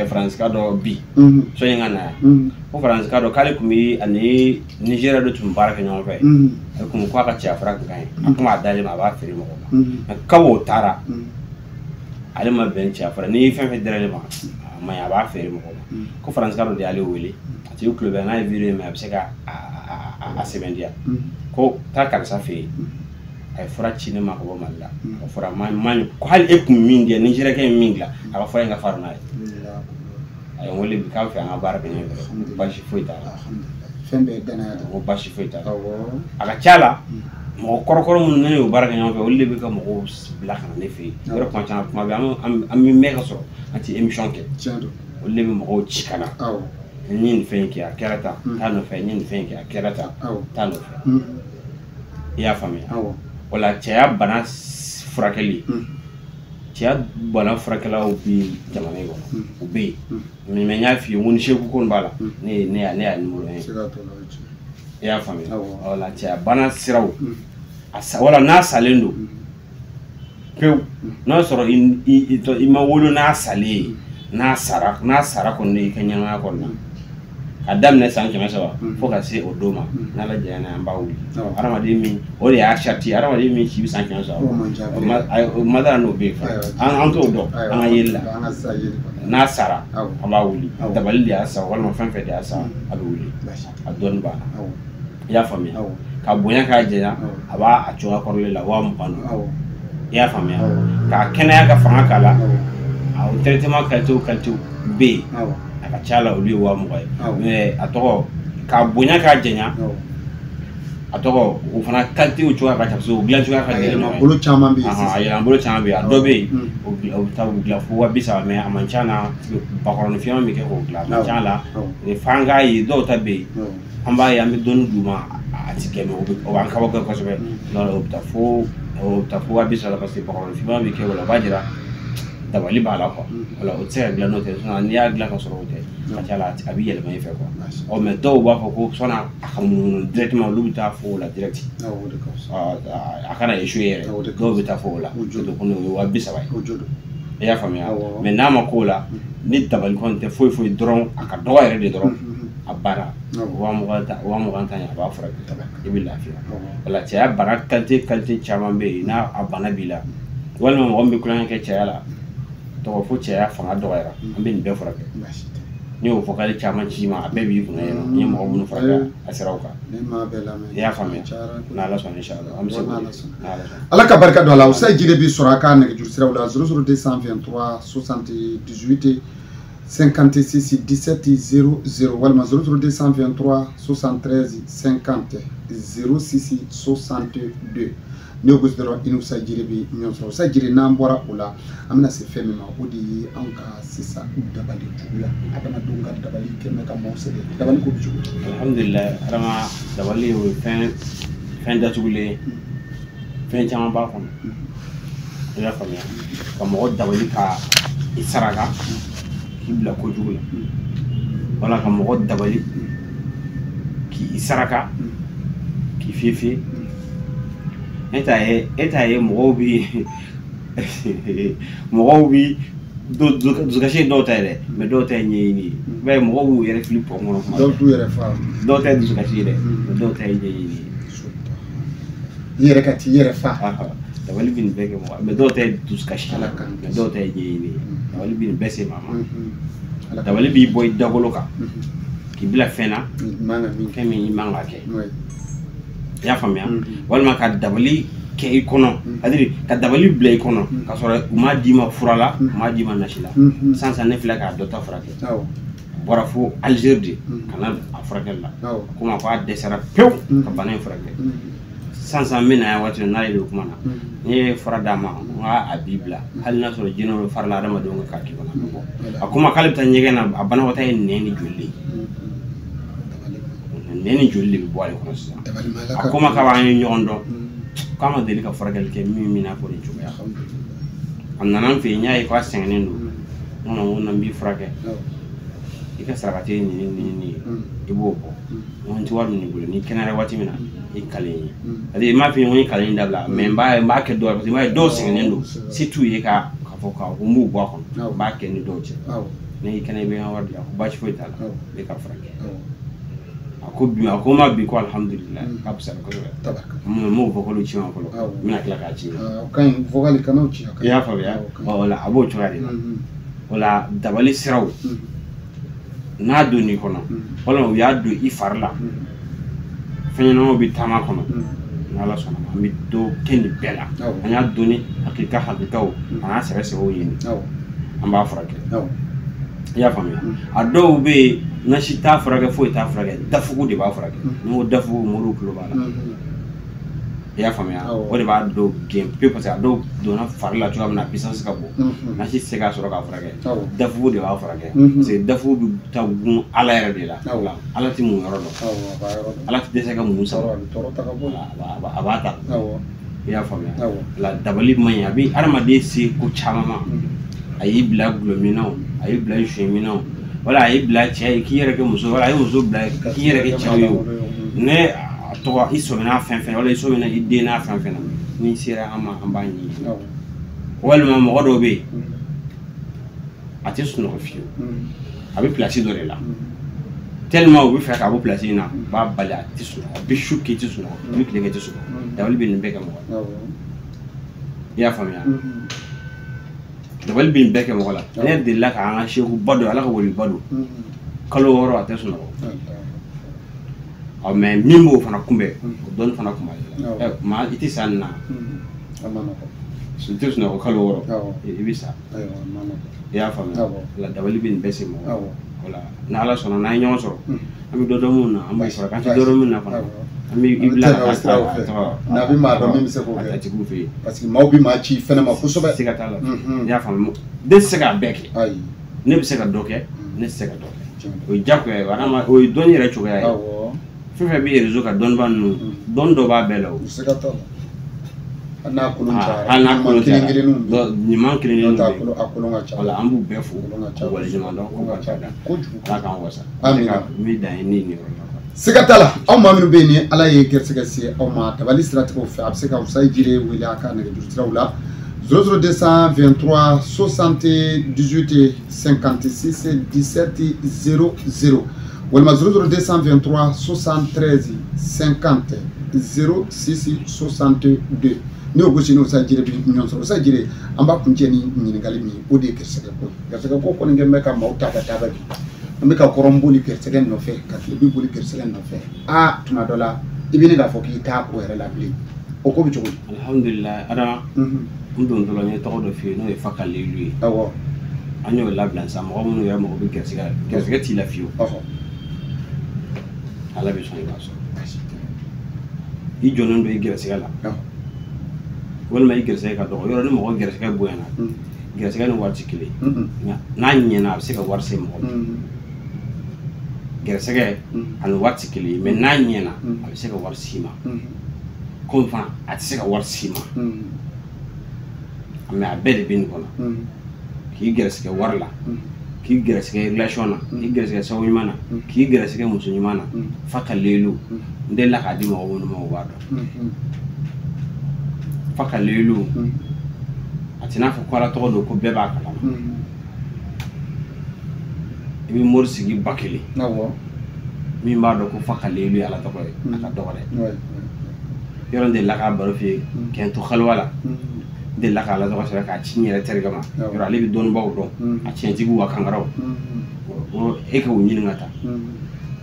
faransika dɔ bi sɔnni ka na yan ko faransika dɔ k'ale tun bɛ ani nizeriya dɔ tun bɛ baara kɛ ɲɔgɔn fɛ ale tun ko a ka cɛya fura kun ka ɲi a kun b'a d'ale ma a b'a feere mɔgɔw ma mais k'o taara ale ma bɛn cɛya fura n'i ye fɛn fɛn dira ale ma a maɲi a b'a feere mɔgɔw ma ko faransika dɔ de y'ale wele a tigi tulo bɛ n'a ye video min a bɛ se ka a sɛbɛntiya ko taa karisa fɛ yen a ye fura ci ne ma ka bɔ Mali la a fura man ko hali e kun min diya nizeriyakɛ ye min dilan a ka fura in ka farin n'a ye a ye n wele bi k'a fɛ an ka baara kɛ ɲɔgɔn fɛ baasi foyi t'a la fɛn bɛɛ danaya ko baasi foyi t'a la a ka ca la mɔgɔ kɔrɔkɔrɔ minnu ne y'o baara kɛ ɲɔgɔn fɛ olu de bɛ ka mɔgɔw bila ka na ne fɛ yen yɔrɔ kuma caman kuma bɛɛ an bɛ mɛn ka sɔrɔ an tɛ émission kɛ olu de bɛ mɔgɔw ci ka na n ye nin fɛn in kɛ a kɛra tan taa nɔfɛ n ye nin fɛn in kɛ a kɛra tan taa nɔfɛ i y'a faamuya o la cɛya bana furakɛli cɛya bana furakɛlaw bɛ jamana in kɔnɔ u bɛ yen mais n y'a f'i ye n ko ni seku ko nin b'a la ne y'a numéro ye i y'a faamuya o la cɛya bana siraw wala n'a salen don pewu n'a sɔrɔ i ma wolo n'a salen ye n'a sara kɔni i ka ɲɛnamaya kɔnɔna a daminɛ san 700 fo ka se o don ma n'ala jɛna an b'a wuli adamaden min o de y'a charte adamaden min si bɛ san 700 o madara n'o bɛ yen an t'o dɔn an ka yeli la n'a sara an b'a wuli dabali de y'a sa walima fɛn fɛn de y'a sa a bɛ wuli a dɔnni banna i y'a faamuya ka bonya k'a jɛnya a b'a a cogoya kɔrɔlen la 20,000 i y'a faamuya k'a kɛnɛya ka fanga k'a la o traitement qualité bɛ yen a ka ca la olu ye 20,000 ye mais a tɔgɔ k'a bonya k'a jɛnya a tɔgɔ o fana qualité o cogoya ka ca parce que o dilan cogoya ka gɛlɛn ɲɔgɔn ye bolo caman bɛ yen a yɛlɛma bolo caman bɛ yen a dɔ bɛ yen o bɛ taa o dilan fo 30,000 mais a man ca na bakɔrɔni fiɲɛman bɛ kɛ k'o dilan a man ca la f'an k'a ye dɔw ta bɛ yen an b'a ye an bɛ dɔnni d'u ma a ti kɛ mais o b'an kabako kosɛbɛ o bɛ taa fo 30,000 parce que bakɔrɔni fiɲɛman bɛ kɛ o la o b'a jira dabali b'a la quoi wala o tɛ se ka dilan n'o tɛ n'i y'a dilan ka sɔrɔ o tɛ a ka ca la a bɛ yɛlɛma i fɛ quoi mais dɔw b'a fɔ ko sɔnni a ka munumunu directement olu bɛ taa fɔ o la direct a kana échouer yɛrɛ dɔw bɛ taa fɔ o la o de ko o ye 30,000 ye i y'a faamuya mais n'a ma k'o la ni dabali kɔni tɛ foyi dɔrɔn a ka dɔgɔ yɛrɛ de dɔrɔn a banna 20,000 ta ɲɛ a b'a furakɛ i bɛ lafiya wala cɛya bana qualité caman bɛ yen n'a a bana b'i la walima mɔgɔ min bɛ kulonkɛ kɛ cɛya la tɔgɔ fo cɛya fanga dɔgɔyara an bɛ nin bɛɛ furakɛ ni o fokali chama chima be bi kuna yeno ni mo bunu faka asirauka ni ma be la me ya fami na la son inshallah am se ala ka barka do ala Ousseyn Jire bi soraka ne jur siraw la 00223 78 56 17 00 walma 00223 73 50 06 62 ne ko doro inu Ousseyn Jire bi ñon so Ousseyn Jire na mbora ula amna se femi ma odi anka sisa dabali juya adama dunga dabali kemme ka mo sede dabali ko biju alhamdulillah rama dabali o fin da tugule fin chama ba kon ya famia ka mo dabali ka isaraka kibla ko jugula wala ka mo dabali ki isaraka ki fifi eta ye mo bi mo bi do kashi do tare me do tay ni be mo wu yere flip ko ngono do tu yere fa do tay do kashi de do tay ni yere ka ti yere fa da wali bin bege mo me do tay do kashi me do tay ni da wali bin bese mama da wali bi boy dagoloka ki bila fena manga min kemi manga ke ya famia walma ka dabali ke ikono adiri ka dabali bla ikono ka sora ma dima furala ma dima nashila sansa ne fila ka dota frake bora fu algérie kana afrique la kuma ko desera pew ka banen frake sansa mina ya wati na ile kuma na ni farada ma wa abibla hal na soro jino farla rama do ka ki bana akuma kalibta nyegena abana wata ne ni julli neni jolli bi boale ko sa akoma ka wani nyondo kama deli ka faragal ke mi na ko ni chuba am nanan fe nyaay ko asengene ndo non wona mbi frake ika sarati ni iboko won ti warmi ni gole ni kenare wati mina ikale adi ma fi woni kale ndabla me mba ke do parce que do sengene ndo situ ye ka foka ko mu bo ko ba ke ni do che ne kenay be wardi ko ba ci foy tala be ka frake ako ma bi ko alhamdulillah kapsa ko tabaraka mo vokolo ci ma ko mina kala ka ci kan vokali kana ci ya fa ya wala abo churari wala dabali siraw na do ni kono wala ya do ifarla fenno bi tama kono ala sona mi do ken bela anya do ni hakika ana sere o yini amba frake ya famia ado be na shita frage fo ita frage dafu de ba frage no dafu muru kulo bala ya famia o de ba do game people say ado do na farla to amna business ka bo na shi se ka soro ka frage dafu de ba frage c'est dafu bi ta gun ala yara de la ala ti mu yoro do ala ti dese ka mu sa ba abata ya famia la dabali manya bi arma de si ko chama ayi bla glomino ayi bla jemino wala ayi bla che ki yere ke muso wala ayi muso bla ki yere ke chawo ne to iso na fen wala iso na ide na fen ni sira ama ambani wala ma mo do be atis no fio abi place do la tellement bi fa ka bo place na ba bala atis no bi shuki atis no bi klenge atis no da wali bin be ka mo ya famia dabal bin beke mo wala ne de la ka an shehu bado ala ko woli bado kalo woro atesuno o me mimbo fana kumbe don fana kuma ma iti sanna amana ko suntesuno ko kalo woro ibisa ayo amana ya fami la dabal bin bese mo wala na ala sono na nyon soro ami do mun na am fara kan do mun na fana ami ibla na bi ma do mi se ko parce que mawbi ma ci fena ma ko sobe siga tala ya fam de siga beke ay ne bi siga doke ne siga doke o jakko e wana ma o doni re chuga ay fefe bi rezo ka don ban don do ba belo siga tala ana kulunta do ni man kilin ta akulunga cha wala ambu befu wala jima do ko ba cha ko ka kan wasa mi da ni sigatala aw ma minu be ni ala ye gersega si aw ma tabali stratiko fe abseka Ousseyn Jire wele aka na jurtrawla 00223 78 56 17 00 wala 00223 73 50 06 62 ni ogoshi ni Ousseyn Jire bi nyon so Ousseyn Jire amba kunje ni nyingali mi ode gersega ko ni ngembe ka mauta ka tababi an bɛ ka kɔrɔnboli gɛrɛsɛgɛ nɔfɛ ka tilebi boli gɛrɛsɛgɛ nɔfɛ tuma dɔ la i bɛ ne k'a fɔ k'i t'a ko yɛrɛ la bilen o ko bɛ cogo di. Alhamdulillah Adama n don dɔrɔn n ye tɔgɔ dɔ f'i ye n'o ye Fakalilu ye. Awɔ. An y'o labila sa mɔgɔ minnu yɛrɛ mago bɛ gɛrɛsɛgɛ t'i la fiyewu. Ala bɛ sɔn i b'a sɔrɔ. I jɔnnen don i gɛrɛsɛgɛ la walima i gɛrɛsɛgɛ ka dɔgɔ yɔrɔ ni mɔgɔ gɛrɛsɛgɛ bonyana gɛrɛsɛgɛ ni wari tɛ kelen n'a ɲɛna a bɛ se ka wari se mɔgɔ ma gɛrɛsɛgɛ ani wari tɛ kelen mais n'a ɲɛna a bɛ se ka wari s'i ma komi fana a tɛ se ka wari s'i ma mais a bɛɛ de bɛ nin kɔnɔ k'i gɛrɛsɛgɛ wari la k'i gɛrɛsɛgɛ relation na k'i gɛrɛsɛgɛ sago ɲuman na k'i gɛrɛsɛgɛ muso ɲuman na Fakalilu n delila k'a di mɔgɔ minnu ma o b'a dɔn Fakalilu a tɛ n'a fɔ ko Ala tɔgɔ don ko bɛɛ b'a kalama i bɛ mori sigi ba kelen min b'a dɔn ko Fakalilu ye Ala tɔgɔ ye a ka dɔgɔ dɛ yɔrɔ n delila k'a baro f'i ye k'an to xaliwa la n delila k'a Ala tɔgɔ sɛbɛn k'a ci n yɛrɛ terikɛ ma yɔrɔ ale bɛ dɔnnibaw dɔn a tiɲɛtigiw a kankaraw e ka o ɲini ka taa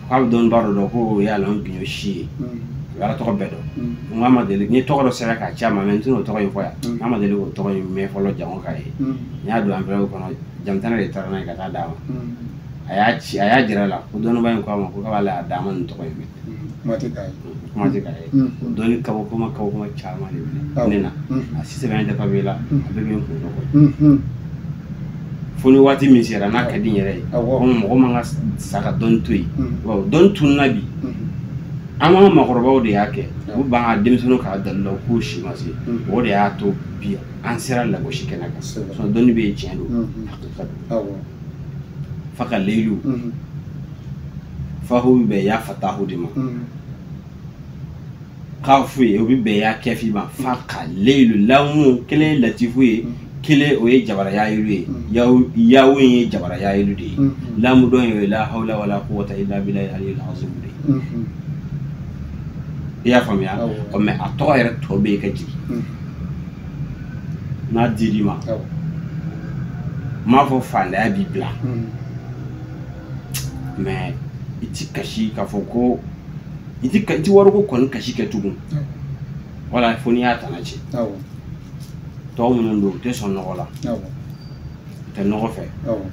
k'a bɛ dɔnnibaw dɔ dɔn ko o y'ala n gindo si ye o y'ala tɔgɔ bɛɛ dɔn n k'a ma deli n ye tɔgɔ dɔ sɛbɛn k'a ci a ma mais n tɛna o tɔgɔ in fɔ yan n'a ma deli k'o tɔgɔ in mɛn fɔlɔ jango k'a ye n y'a don enveloppe kɔnɔ jamitana de taara n'a ye ka taa d'a ma a y'a jira a la ko dɔnniba in ko a ma ko k'ale y'a d'a ma nin tɔgɔ in mɛn kuma tɛ k'a ye o dɔnni kabakoma caman de bɛ ne na a si sɛbɛn tɛ papiye la a bɛɛ bɛ n kun dɔgɔ fo ni waati min sera n'a ka di n yɛrɛ ye komi mɔgɔ man ka sa ka dɔnni to yen dɔnni tununa bi an ka makɔrɔbaw de y'a kɛ u b'an ka denmisɛnninw k'a dalila k'o si ma se o de y'a to bi an sera lagosi kɛnɛ kan dɔnni bɛ yen tiɲɛ don hakilika don Fakalilu fahu bɛ bɛn y'a fatahu de ma kafu ye o bɛ bɛn y'a kɛfi ma Fakalilu lamu kelen ye latifu ye kelen o ye jabara yayilu ye yawu ye jabara yayilu de ye lamu dɔn ye la hawla wala quwwata illa billahi aliyil azim de i y'a faamuya mais a tɔgɔ yɛrɛ tɔ bɛ yen ka jigin n'a dir'i ma n m'a fɔ fantanya b'i bila mais i ti kasi k'a fɔ ko i ti wariko kɔni kasi kɛ tugun wala fo n'i y'a tana ci tɔgɔ minnu don u tɛ sɔn nɔgɔ la u tɛ nɔgɔ fɛ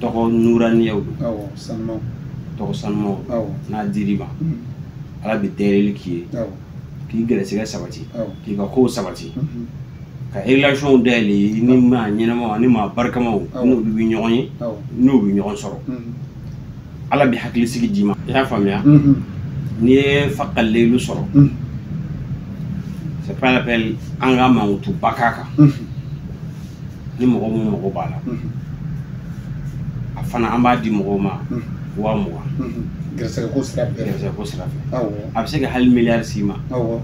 tɔgɔ nuraniyaw don tɔgɔ sanumaw n'a dir'i ma Ala bɛ dayɛlɛli k'i ye k'i gɛrɛsɛgɛ sabati k'i ka kow sabati ka relation dayɛlɛ i ni maa ɲɛnamaw ani maa barikamaw n'olu bɛ ɲɔgɔn ye n'u bɛ ɲɔgɔn sɔrɔ Ala bɛ hakilisigi d'i ma i y'a faamuya n'i ye Fakalilu sɔrɔ c'est pas la peine an ka mankutu ba k'a kan ni mɔgɔ mun mago b'a la a fana an b'a di mɔgɔw ma 20,000 gɛrɛsɛgɛ ko sira fɛ a bɛ se ka hali miliyari s'i ma a bɛ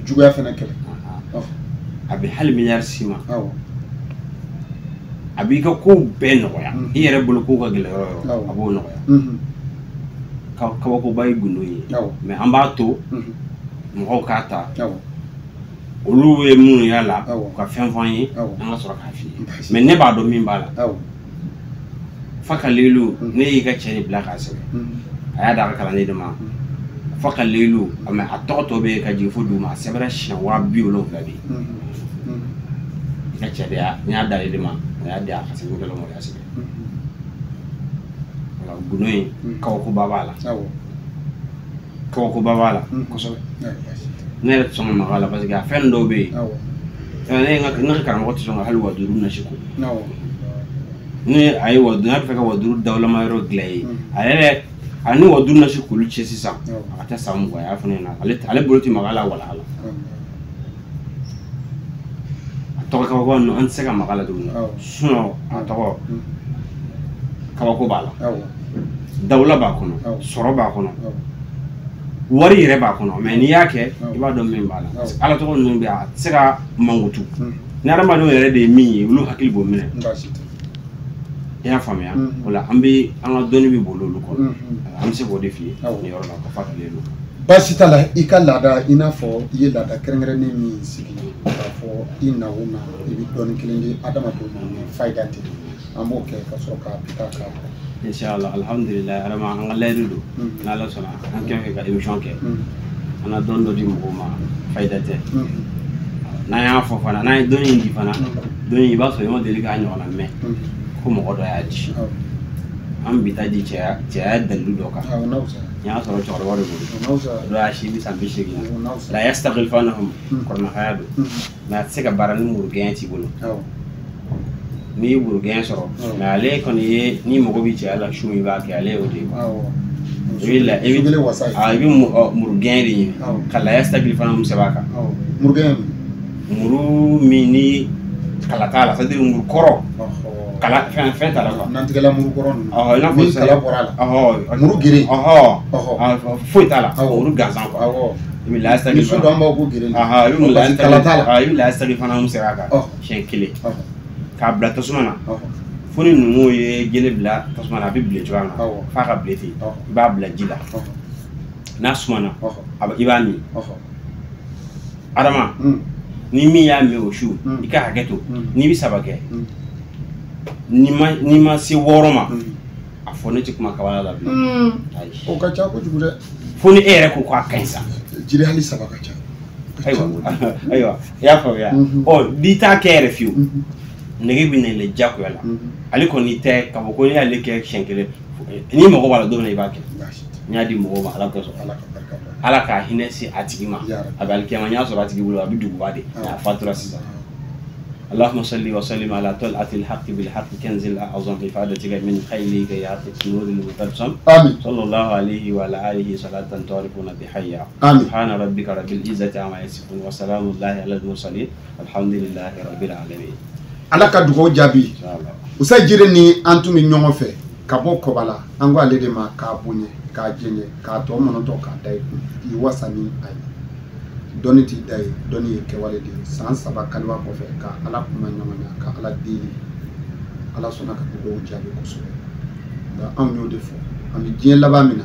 juguya fana kɛlɛ a bɛ hali miliyari s'i ma a b'i ka kow bɛɛ nɔgɔya i yɛrɛ bolo kow ka gɛlɛn yɔrɔ a b'o nɔgɔya kabakoba ye gundo ye mais an b'a to mɔgɔw k'a ta olu ye minnu y'a la u ka fɛn fɔ an ye an ka sɔrɔ k'a f'i ye mais ne b'a dɔn min b'a la Fakalilu ne y'i ka cɛ de bila k'a sɛbɛn a y'a d'a ka kalanden de ma Fakalilu mais a tɔgɔ tɔ bɛ ka jigin fo dugu ma a sɛbɛnna siɲɛ 70,000 de ye i ka cɛ de y'a n y'a d'ale de ma a y'a di a ka sɛbɛn dɔ ma o y'a sɛbɛn voilà gundo in kabakoba b'a la kabakoba b'a la kosɛbɛ ne yɛrɛ tɛ sɔn ka maga a la parce que a fɛn dɔw bɛ yen ne ka karamɔgɔ tɛ sɔn ka hali 5000 nasi ko ni a ye n'a bɛ fɛ ka 5000 dawulama yɔrɔ dilan ye a yɛrɛ a ni 5000 nasi k'olu cɛ sisan a ka taa san 20 a y'a fɔ ne ɲɛna ale bolo tɛ maga a la wala a tɔgɔ kabako ninnu an tɛ se ka maga a la tuguni sinon a tɔgɔ kabako b'a la dawula b'a kɔnɔ sɔrɔ b'a kɔnɔ wari yɛrɛ b'a kɔnɔ mais n'i y'a kɛ i b'a dɔn min b'a la parce que Ala tɔgɔ ninnu bɛ a tɛ se ka mankutu ni hadamadenw yɛrɛ de ye min ye olu hakili b'o minɛ i y'a faamuya o la an ka dɔnni bɛ boli olu kɔnɔ an bɛ se k'o de f'i ye nin yɔrɔ la ka Fakalilu baasi t'a la i ka laada i n'a fɔ i ye laada kɛrɛnkɛrɛnnen min sigi k'a fɔ i na o na i bɛ dɔɔnin kelen di adamadenw ma fayida tɛ an b'o kɛ ka sɔrɔ k'a bi k'a inshallah alhamdulillah arama an leeru do na la sona an ke ka émission ke ana don do di mo ma faydate na ya fo fana na doni ndi fana doni ba so yo de ga nyo na me ko mo do ya ji am bitaji cha dalu do ka ya so to ro do ya shi bi sam bi shi la yastaghil fanahum korna hadu na sega barani murgen ti bulu ni burgen soro na ale kon ye ni mo bi ci ala shumi ba ke ale o de willa e bi a bi murgen ri kala yastaghil fanahum sabaka murgen muru mini kala kala c'est-à-dire muru koro kala fin tala ko nantigala muru koron na mi kala porala muru giri foi tala muru gazan ko mi la sta mi so do amba ko giri mi la kala tala mi la sta fana mu seraka shenkile ka bla tosmana foni numu ye gele bla tosmana bi ble jwana fa ka bleti ba bla jila na sumana aba ibani adama ni mi ya me o shu ika hageto ni bi sabake ni ma si woroma a phonetic makawala la bi o ka cha ko jude foni ere ko kwa kansa jire hali sabaka cha aywa ya fa ya o dita kere fiu nege bi ne le jako yala ali ko ni te ka ko ni ale ke shenkele ni mo ko wala do na ibake nyadi mo ma ala ko so ala ka hinesi atigima abal kema nya so atigi bulo abidu bade ya fatura sisa اللهم صل وسلم على طلعة الحق بالحق كنز الأعظم إفادتك من خيلك يا نور المتبسم آمين صلى الله عليه وعلى آله صلاة تعرفون بحيا سبحان ربك رب العزة عما يصفون وسلام الله على المرسلين الحمد لله رب العالمين ala ka dugaw jaabi usa jire ni antumi ɲɔgɔn fɛ ka bɔ kɔbala an ko ale de ma k'a bonya k'a jɛɲɛ k'a tɔ mɔnɔtɔ k'a da i wasa ni a ye dɔnni t'i da ye dɔnni ye kɛwale de ye san 3 kaliwa kɔfɛ ka ala kuma ɲɔgɔn na ka ala deli ala sɔnna ka dugaw jaabi kosɛbɛ nka anw y'o de fɔ an bɛ diɲɛ laban min na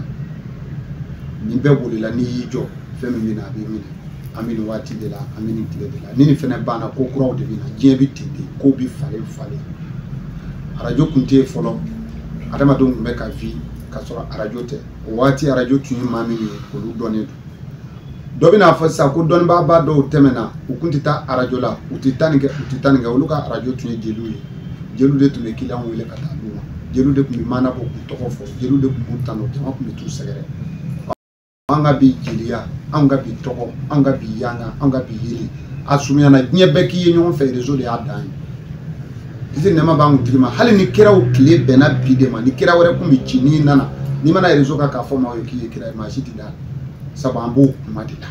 nin bɛɛ bolila n'i y'i jɔ fɛn min bɛna a b'i minɛ an bɛ nin waati de la an bɛ nin tile de la ni nin fɛnɛ banna ko kuraw de bɛ na diɲɛ bɛ ten de ko bɛ falen falen arajo tun tɛ yen fɔlɔ adamadenw tun bɛ ka vi ka sɔrɔ arajo tɛ o waati arajo tun ye maa min ye olu dɔnnen don dɔ bɛna fɔ sisan ko dɔnnibaa dɔw tɛmɛna u kun tɛ taa arajo la u tɛ taa nin kɛ olu ka arajo tun ye jeliw ye jeliw de tun bɛ kiliyanw wele ka taa d'u ma jeliw de tun bɛ maana bɔ k'u tɔgɔ fɔ jeliw de tun b'u tanu jama tun bɛ t'u sɛgɛrɛ an ka bi jeliya an ka bi tɔgɔ an ka bi yanga an ka bi yeli a sumiyana diɲɛ bɛɛ k'i ye ɲɔgɔn fɛ réseau de y'a dan ye kisi nɛma b'an kuntigi ma hali ni kiraw tile bɛnna bi de ma ni kira wɛrɛ kun bɛ ci n'i nana n'i mana réseau kan k'a fɔ maaw ye k'i ye kira ye maa si tɛ da sabu an b'o kuma de la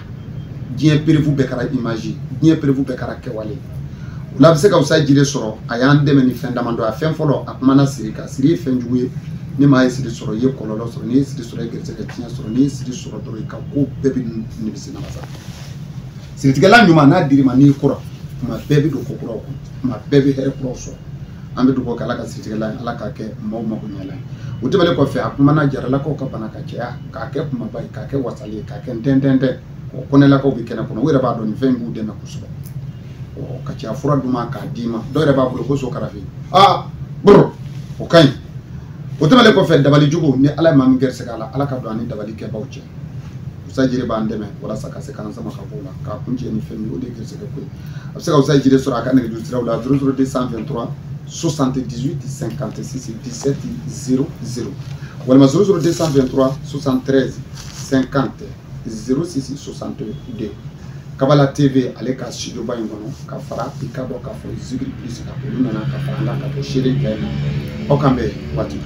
diɲɛ perewu bɛɛ kɛra image ye diɲɛ perewu bɛɛ kɛra kɛwale o la a bɛ se ka usa jire sɔrɔ a y'an dɛmɛ ni fɛn damadɔ a fɛn fɔlɔ a kumana siri kan siri ye fɛn jugu ye ni maa ye siri sɔrɔ i ye kɔlɔlɔ sɔrɔ n'i ye siri sɔrɔ i ye gɛrɛsɛgɛ tiɲɛ sɔrɔ n'i ye siri sɔrɔ dɔrɔn i ka ko bɛɛ bɛ nimisi namasa siritigɛla ɲuman n'a dir'i ma n'i kora tuma bɛɛ bɛ don ko kuraw kɔnɔ tuma bɛɛ bɛ hɛrɛ kuraw sɔrɔ an bɛ dugawu kɛ ala ka siritigɛla ye ala k'a kɛ maaw mago ɲɛla ye o tɛmɛnen kɔfɛ a kumana jaralakaw ka bana ka caya k'a kɛ kumaba ye k'a kɛ wasali ye k'a kɛ ntɛntɛntɛn o kɔnɛlakaw bɛ kɛnɛ kɔnɔ o yɛrɛ b'a dɔn nin fɛn in b'u dɛmɛ kosɛbɛ ka caya fura d'u ma k'a d'i ma dɔw yɛrɛ b'a bolo ko so karafe bro o ka ɲi o tɛmɛnen kɔfɛ dabali jugu ni ala ye maa min gɛrɛsɛgɛ a la ala ka don ani dabali kɛbaw cɛ usa jire b'an dɛmɛ walasa ka se k'an sama ka bɔ o la k'a kun cɛ ni fɛn min o de ye gɛrɛsɛgɛ ko ye a bɛ se ka usa jire sɔrɔ a ka nɛgɛjuru siraw la 00223 78 56 17 00 walima 00223 73 50 06 62 Kabala TV ale ka studio ba in kɔnɔ ka fara i ka dɔn k'a fɔ Zikiri Plus ka olu nana ka fara an kan ka kɛ seere kɛ aw kan bɛn waati